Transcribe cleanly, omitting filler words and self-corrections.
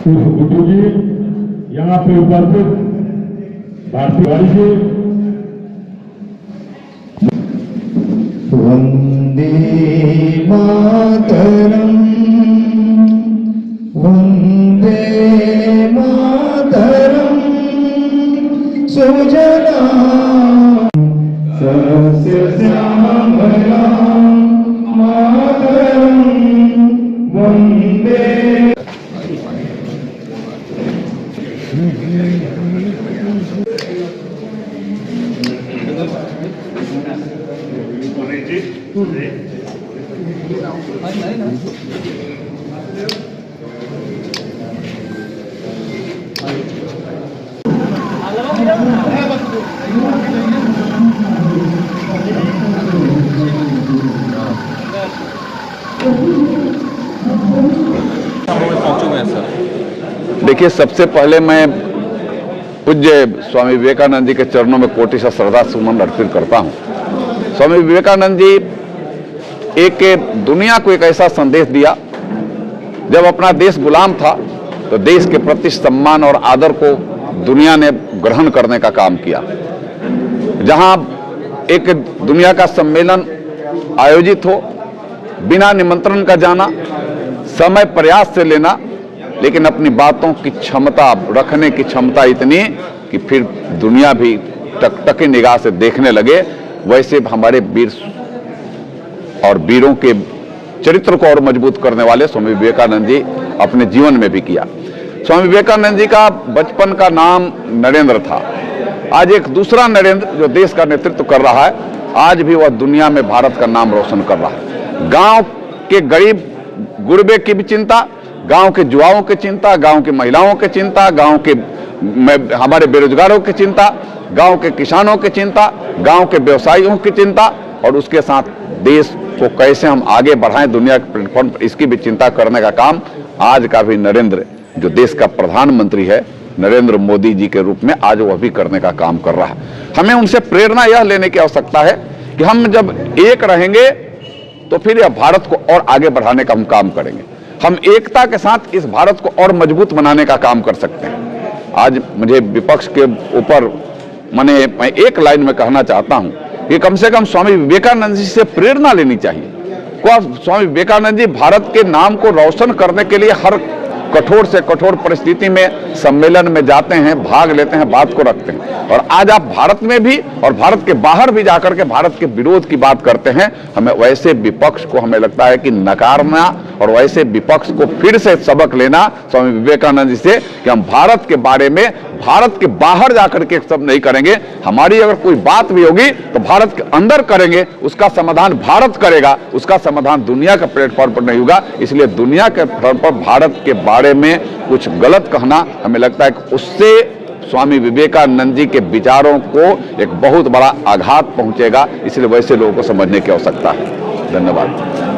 गुड्डू जी यहाँ पे उपस्थित भारतीय वाली जी, वंदे मातरम वंदे मातरम सुजला सस्यश्यामलां मातरम वंदे। देखिए, सबसे पहले मैं पूज्य स्वामी विवेकानंद जी के चरणों में कोटि से श्रद्धा सुमन अर्पित करता हूं। स्वामी विवेकानंद जी एक दुनिया को एक ऐसा संदेश दिया, जब अपना देश गुलाम था तो देश के प्रति सम्मान और आदर को दुनिया ने ग्रहण करने का काम किया। जहां एक दुनिया का सम्मेलन आयोजित हो, बिना निमंत्रण का जाना, समय प्रयास से लेना, लेकिन अपनी बातों की क्षमता रखने की क्षमता इतनी कि फिर दुनिया भी टकटकी निगाह से देखने लगे। वैसे हमारे वीर और वीरों के चरित्र को और मजबूत करने वाले स्वामी विवेकानंद जी अपने जीवन में भी किया। स्वामी विवेकानंद जी का बचपन का नाम नरेंद्र था। आज एक दूसरा नरेंद्र जो देश का नेतृत्व कर रहा है, आज भी वह दुनिया में भारत का नाम रोशन कर रहा है। गांव के गरीब गुरबे की भी चिंता, गांव के युवाओं की चिंता, गांव की महिलाओं की चिंता, गांव के हमारे बेरोजगारों की चिंता, गांव के किसानों की चिंता, गांव के व्यवसायियों की चिंता, और उसके साथ देश को कैसे हम आगे बढ़ाएं दुनिया के प्लेटफॉर्म पर, इसकी भी चिंता करने का काम आज का भी नरेंद्र, जो देश का प्रधानमंत्री है, नरेंद्र मोदी जी के रूप में आज वह भी करने का काम कर रहा है। हमें उनसे प्रेरणा यह लेने की आवश्यकता है कि हम जब एक रहेंगे तो फिर यह भारत को और आगे बढ़ाने का हम काम करेंगे। हम एकता के साथ इस भारत को और मजबूत बनाने का काम कर सकते हैं। आज मुझे विपक्ष के ऊपर मैं एक लाइन में कहना चाहता हूं कि कम से कम स्वामी विवेकानंद जी से प्रेरणा लेनी चाहिए। स्वामी विवेकानंद जी भारत के नाम को रोशन करने के लिए हर कठोर से कठोर परिस्थिति में सम्मेलन में जाते हैं, भाग लेते हैं, बात को रखते हैं। और आज आप भारत में भी और भारत के बाहर भी जाकर के भारत के विरोध की बात करते हैं। हमें वैसे विपक्ष को हमें लगता है कि नकारना और वैसे विपक्ष को फिर से सबक लेना स्वामी विवेकानंद जी से कि हम भारत के बारे में भारत के बाहर जाकर के सब नहीं करेंगे। हमारी अगर कोई बात भी होगी तो भारत के अंदर करेंगे, उसका समाधान भारत करेगा, उसका समाधान दुनिया के प्लेटफॉर्म पर नहीं होगा। इसलिए दुनिया के प्लेटफॉर्म पर भारत के बारे में कुछ गलत कहना, हमें लगता है कि उससे स्वामी विवेकानंद जी के विचारों को एक बहुत बड़ा आघात पहुंचेगा। इसलिए वैसे लोगों को समझने की आवश्यकता है। धन्यवाद।